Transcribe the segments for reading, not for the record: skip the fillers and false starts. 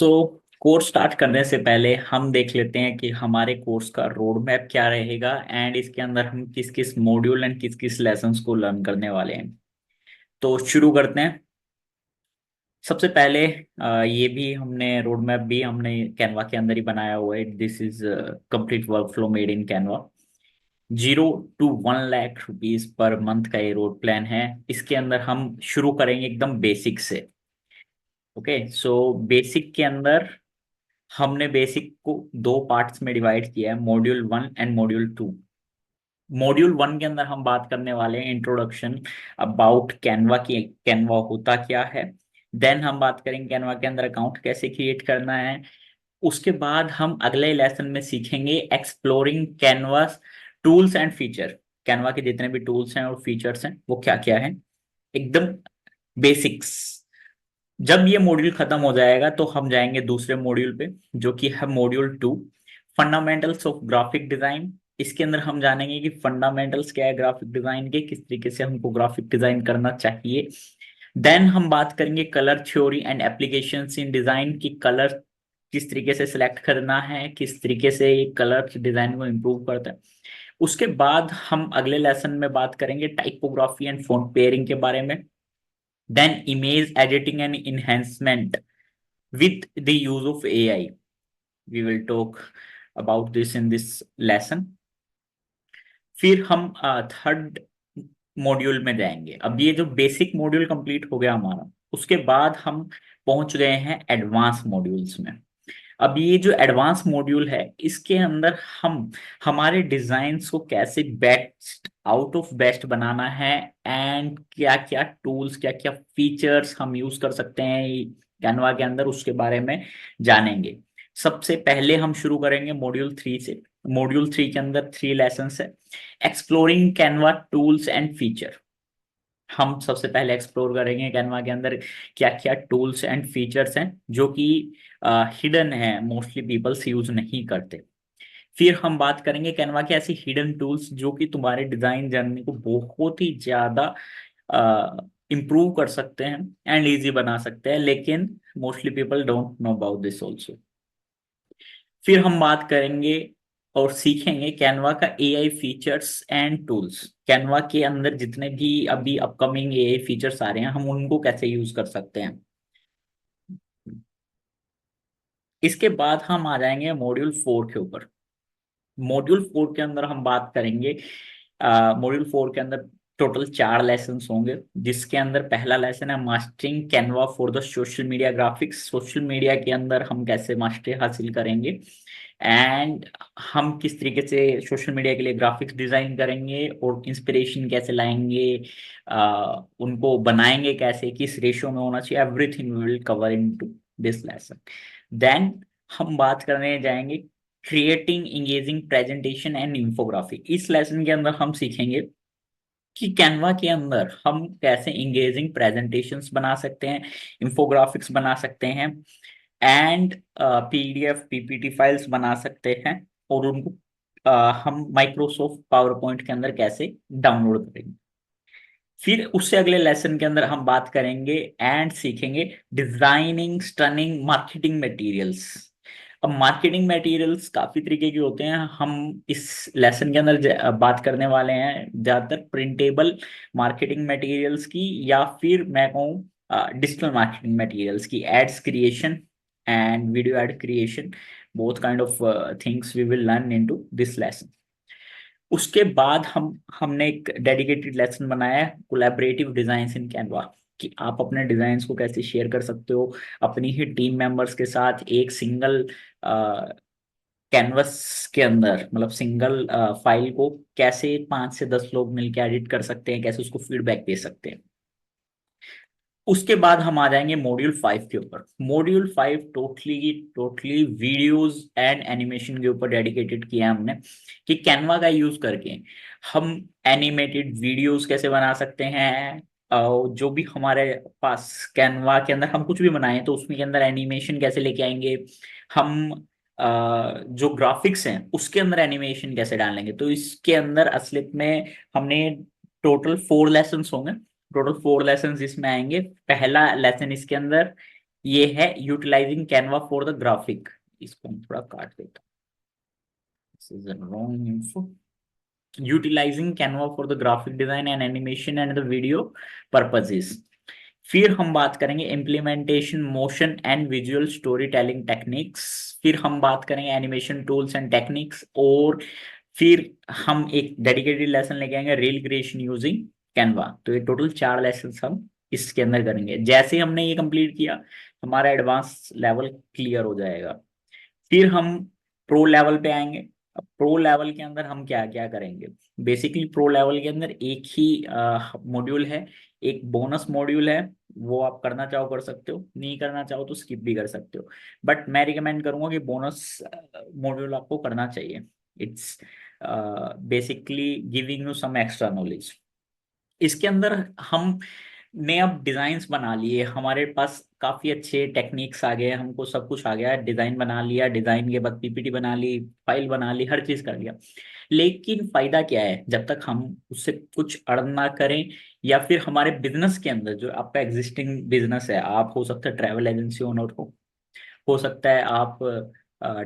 सो course start करने से पहले हम देख लेते हैं कि हमारे कोर्स का रोड मैप क्या रहेगा एंड इसके अंदर हम किस किस मॉड्यूल एंड किस किस लेसन्स को लर्न करने वाले हैं। तो शुरू करते हैं। सबसे पहले ये भी हमने रोड मैप भी हमने कैनवा के अंदर ही बनाया हुआ है। This is complete work flow made in Canva. 0 to 1 lakh rupees per month का ये रोड प्लान है। इसके अंदर हम शुरू करेंगे एकदम बेसिक से। ओके, सो बेसिक के अंदर हमने बेसिक को दो पार्ट्स में डिवाइड किया है, मॉड्यूल 1 एंड मॉड्यूल 2। मॉड्यूल 1 के अंदर हम बात करने वाले हैं इंट्रोडक्शन अबाउट कैनवा की, कैनवा होता क्या है। देन हम बात करेंगे कैनवा के अंदर अकाउंट कैसे क्रिएट करना है। उसके बाद हम अगले लेसन में सीखेंगे exploring canvas tools and feature. Canva के जितने भी टूल्स हैं और फीचर्स हैं वो क्या क्या है, एकदम बेसिक्स। जब ये मॉड्यूल खत्म हो जाएगा तो हम जाएंगे दूसरे मॉड्यूल पे, जो कि है module 2, fundamentals of graphic design. इसके अंदर हम जानेंगे कि फंडामेंटल्स क्या है ग्राफिक डिजाइन के, किस तरीके से हमको ग्राफिक डिजाइन करना चाहिए। देन हम बात करेंगे colour theory and applications in design की, कलर किस तरीके से सिलेक्ट करना है, किस तरीके से ये कलर डिजाइन को इम्प्रूव करता है। उसके बाद हम अगले लेसन में बात करेंगे टाइपोग्राफी एंड फॉन्ट पेयरिंग के बारे में। Then image editing and enhancement with the use of AI. We will talk about this in this lesson. फिर हम थर्ड मॉड्यूल में जाएंगे। अब ये जो बेसिक मॉड्यूल कंप्लीट हो गया हमारा, उसके बाद हम पहुंच गए हैं एडवांस मॉड्यूल्स में। अब ये जो एडवांस मॉड्यूल है इसके अंदर हम हमारे डिजाइन्स को कैसे बेस्ट आउट ऑफ बेस्ट बनाना है एंड क्या क्या टूल्स क्या क्या फीचर्स हम यूज कर सकते हैं कैनवा के अंदर, उसके बारे में जानेंगे। सबसे पहले हम शुरू करेंगे मॉड्यूल 3 से। मॉड्यूल 3 के अंदर 3 लेसन्स है। Exploring Canva tools and feature. हम सबसे पहले एक्सप्लोर करेंगे कैनवा के अंदर क्या क्या टूल्स एंड फीचर्स हैं जो कि हिडन है, मोस्टली पीपल्स यूज नहीं करते। फिर हम बात करेंगे कैनवा के ऐसी हिडन टूल्स जो कि तुम्हारे डिजाइन जर्नी को बहुत ही ज्यादा इम्प्रूव कर सकते हैं एंड इजी बना सकते हैं, लेकिन mostly people don't know about this also. फिर हम बात करेंगे और सीखेंगे कैनवा का AI features and tools. Canva के अंदर जितने भी अभी अपकमिंग एआई फीचर्स आ रहे हैं हम उनको कैसे यूज कर सकते हैं। इसके बाद हम आ जाएंगे मॉड्यूल 4 के ऊपर। मॉड्यूल 4 के अंदर हम बात करेंगे, मॉड्यूल 4 के अंदर टोटल 4 लेसन होंगे, जिसके अंदर पहला लेसन है mastering Canva for the social media graphics. Social media के अंदर हम कैसे मास्टरी हासिल करेंगे एंड हम किस तरीके से सोशल मीडिया के लिए ग्राफिक्स डिजाइन करेंगे और इंस्पिरेशन कैसे लाएंगे, उनको बनाएंगे कैसे, किस रेशियो में होना चाहिए, everything we will cover into this lesson. Then हम बात करने जाएंगे creating engaging presentation and infography. इस लेसन के अंदर हम सीखेंगे कि कैनवा के अंदर हम कैसे इंगेजिंग प्रेजेंटेशंस बना सकते हैं, इंफोग्राफिक्स बना सकते हैं एंड पीडीएफ पीपीटी फाइल्स बना सकते हैं, और उनको हम माइक्रोसॉफ्ट पावर पॉइंट के अंदर कैसे डाउनलोड करेंगे। फिर उससे अगले लेसन के अंदर हम बात करेंगे एंड सीखेंगे डिजाइनिंग स्टनिंग मार्केटिंग मटेरियल्स। अब मार्केटिंग मटेरियल्स काफी तरीके के होते हैं, हम इस लेसन के अंदर बात करने वाले हैं ज्यादातर प्रिंटेबल मार्केटिंग मटेरियल्स की, या फिर मैं कहूँ डिजिटल मार्केटिंग मटेरियल्स की, ads creation and video ad creation, both kind of things we will learn into this lesson. उसके बाद हमने एक डेडिकेटेड लेसन बनाया है कोलैबोरेटिव डिजाइन इन कैनवा, कि आप अपने डिजाइन्स को कैसे शेयर कर सकते हो अपनी ही टीम मेंबर्स के साथ एक सिंगल कैनवस के अंदर, मतलब सिंगल फाइल को कैसे 5 से 10 लोग मिलकर एडिट कर सकते हैं, कैसे उसको फीडबैक दे सकते हैं। उसके बाद हम आ जाएंगे मॉड्यूल 5 के ऊपर। Module 5 totally totally videos and animation के ऊपर डेडिकेटेड किया है हमने, कि कैनवा का यूज करके हम एनिमेटेड वीडियोस कैसे बना सकते हैं। और जो भी हमारे पास कैनवा के अंदर हम कुछ भी बनाए तो उसमें के अंदर एनिमेशन कैसे लेके आएंगे, हम जो ग्राफिक्स हैं उसके अंदर एनिमेशन कैसे डालेंगे। तो इसके अंदर असलियत में हमने टोटल 4 लेसन होंगे। टोटल 4 लेसन इसमें आएंगे। पहला लेसन इसके अंदर ये है utilizing Canva for the graphic. इसको हम थोड़ा काट देता हूँ, wrong info. Utilizing Canva for the graphic design and animation and the video purposes. फिर हम बात करेंगे implementation motion and visual storytelling techniques. फिर हम बात करेंगे एनिमेशन टूल्स एंड टेक्निक्स। और फिर हम एक डेडिकेटेड लेसन लेके आएंगे रील क्रिएशन यूजिंग कैनवा। तो ये टोटल 4 लेसन हम इसके अंदर करेंगे। जैसे ही हमने ये कंप्लीट किया, हमारा एडवांस लेवल क्लियर हो जाएगा। फिर हम प्रो लेवल पे आएंगे। अब प्रो लेवल के अंदर हम क्या क्या करेंगे? बेसिकली प्रो लेवल के अंदर एक ही मॉड्यूल है, एक बोनस मॉड्यूल है। वो आप करना चाहो कर सकते हो, नहीं करना चाहो तो स्किप भी कर सकते हो। बट मैं रिकमेंड करूंगा कि बोनस मॉड्यूल आपको करना चाहिए। It's basically giving you some extra knowledge. इसके अंदर हम ने अब डिजाइन्स बना लिए, हमारे पास काफी अच्छे टेक्निक्स आ गए, हमको सब कुछ आ गया, डिजाइन बना लिया, डिजाइन के बाद पीपीटी बना ली, फाइल बना ली, हर चीज कर लिया। लेकिन फायदा क्या है जब तक हम उससे कुछ अर्न ना करें, या फिर हमारे बिजनेस के अंदर जो आपका एग्जिस्टिंग बिजनेस है, आप हो सकता है ट्रैवल एजेंसी ओनर हो सकता है आप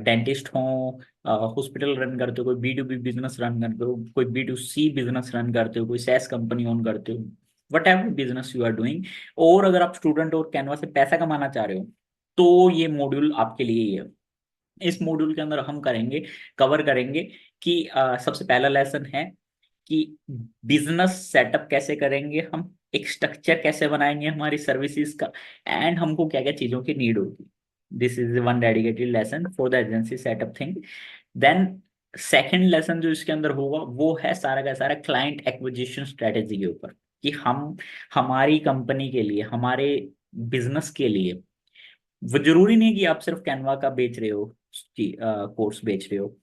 डेंटिस्ट हो, हॉस्पिटल रन करते हो, कोई B to B business run करते हो, कोई B to C business run करते हो, कोई सैस कंपनी ओन करते हो, whatever business you are doing. और अगर आप स्टूडेंट और कैनवा से पैसा कमाना चाह रहे हो, तो ये मॉड्यूल आपके लिए ही है। इस मॉड्यूल के अंदर हम करेंगे, कवर करेंगे कि सबसे पहला लेसन है कि बिजनेस सेटअप कैसे करेंगे हम, एक स्ट्रक्चर कैसे बनाएंगे हमारी सर्विसेज का, एंड हमको क्या क्या चीजों की नीड होगी। This is one dedicated lesson for the agency setup thing. Then second lesson जो इसके अंदर होगा वो है सारा का सारा क्लाइंट एक्विजिशन स्ट्रेटेजी के ऊपर, कि हम हमारी कंपनी के लिए, हमारे बिजनेस के लिए, वो जरूरी नहीं कि आप सिर्फ कैनवा का बेच रहे हो, कि कोर्स बेच रहे हो,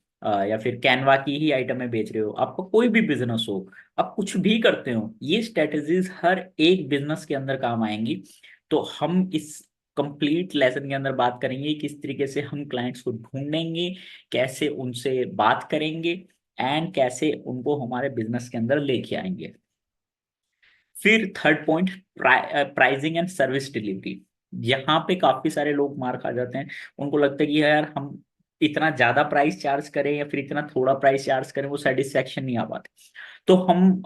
या फिर कैनवा की ही आइटमें बेच रहे हो, आपका कोई भी बिजनेस हो, आप कुछ भी करते हो, ये स्ट्रेटेजीज हर एक बिजनेस के अंदर काम आएंगी। तो हम इस कंप्लीट लेसन के अंदर बात करेंगे किस तरीके से हम क्लाइंट्स को ढूंढेंगे, कैसे उनसे बात करेंगे, एंड कैसे उनको हमारे बिजनेस के अंदर लेके आएंगे। फिर third point, pricing and service delivery. यहाँ पे काफी सारे लोग मार खा जाते हैं। उनको लगता है कि यार हम इतना ज्यादा प्राइस चार्ज करें या फिर इतना थोड़ा प्राइस चार्ज करें, वो सेटिस्फेक्शन नहीं आ पाते। तो हम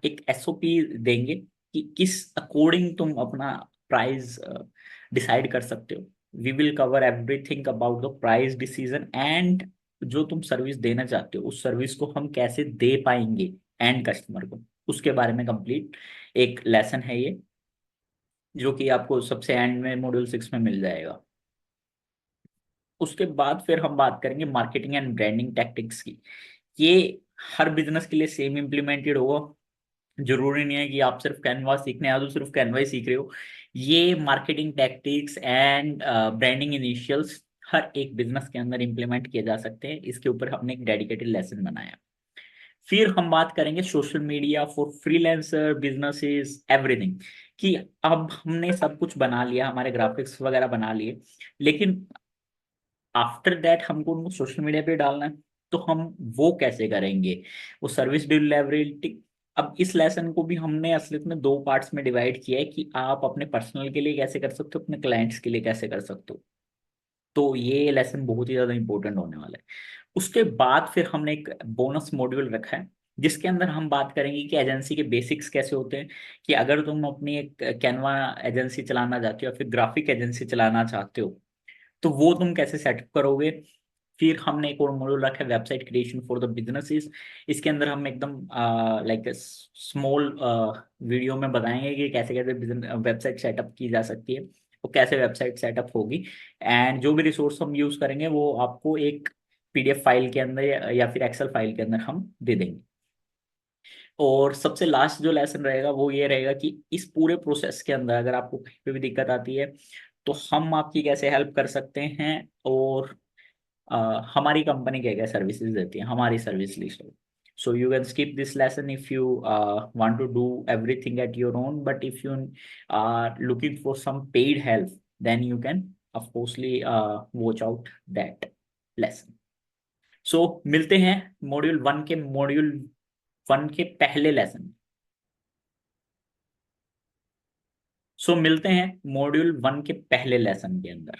एक एसओपी देंगे कि किस अकॉर्डिंग तुम अपना प्राइस डिसाइड कर सकते हो। We will cover everything about the price decision, and जो तुम सर्विस देना चाहते हो उस सर्विस को हम कैसे दे पाएंगे एंड कस्टमर को, उसके बारे में कंप्लीट एक लेसन है ये, जो कि आपको सबसे एंड में मॉड्यूल 6 में मिल जाएगा। उसके बाद फिर हम बात करेंगे मार्केटिंग एंड ब्रांडिंग टैक्टिक्स की। ये हर बिजनेस के लिए सेम इम्प्लीमेंटेड होगा। जरूरी नहीं है कि आप सिर्फ कैनवा सीखने आ तो सिर्फ कैनवा ही सीख रहे हो। ये marketing tactics and branding initials हर एक बिजनेस के अंदर इंप्लीमेंट किए जा सकते हैं। इसके ऊपर हमने एक डेडिकेटेड लेसन बनाया। फिर हम बात करेंगे social media for freelancer businesses everything, कि अब हमने सब कुछ बना लिया, हमारे ग्राफिक्स वगैरह बना लिए, लेकिन आफ्टर दैट हमको उनको सोशल मीडिया पे डालना है। तो हम वो कैसे करेंगे, वो सर्विस डिलीवरेबिलिटी। अब इस लेसन को भी हमने असलियत में 2 पार्ट्स में डिवाइड किया है, कि आप अपने पर्सनल के लिए कैसे कर सकते हो, अपने क्लाइंट्स के लिए कैसे कर सकते हो। तो ये लेसन बहुत ही ज्यादा इंपॉर्टेंट होने वाला है। उसके बाद फिर हमने एक बोनस मॉड्यूल रखा है, जिसके अंदर हम बात करेंगे कि एजेंसी के बेसिक्स कैसे होते हैं, कि अगर तुम अपनी एक कैनवा एजेंसी चलाना चाहते हो या फिर ग्राफिक एजेंसी चलाना चाहते हो, तो वो तुम कैसे सेटअप करोगे। फिर हमने एक और मॉड्यूल रखा है website creation for the businesses. इसके अंदर हम एकदम लाइक स्मॉल वीडियो में बताएंगे कि कैसे कैसे वेबसाइट सेटअप की जा सकती है, और कैसे वेबसाइट सेटअप होगी। एंड जो भी रिसोर्स हम यूज करेंगे वो आपको एक पीडीएफ फाइल के अंदर या फिर एक्सेल फाइल के अंदर हम दे देंगे। और सबसे लास्ट जो लेसन रहेगा वो ये रहेगा कि इस पूरे प्रोसेस के अंदर अगर आपको कहीं पे भी दिक्कत आती है, तो हम आपकी कैसे हेल्प कर सकते हैं, और हमारी कंपनी क्या क्या सर्विसेज देती है, हमारी service list. So you can skip this lesson if you want to do everything at your own, but if you are looking for some paid help, then you can of course watch out that lesson. So मिलते हैं module 1 के पहले lesson. So मिलते हैं module 1 के पहले lesson के अंदर।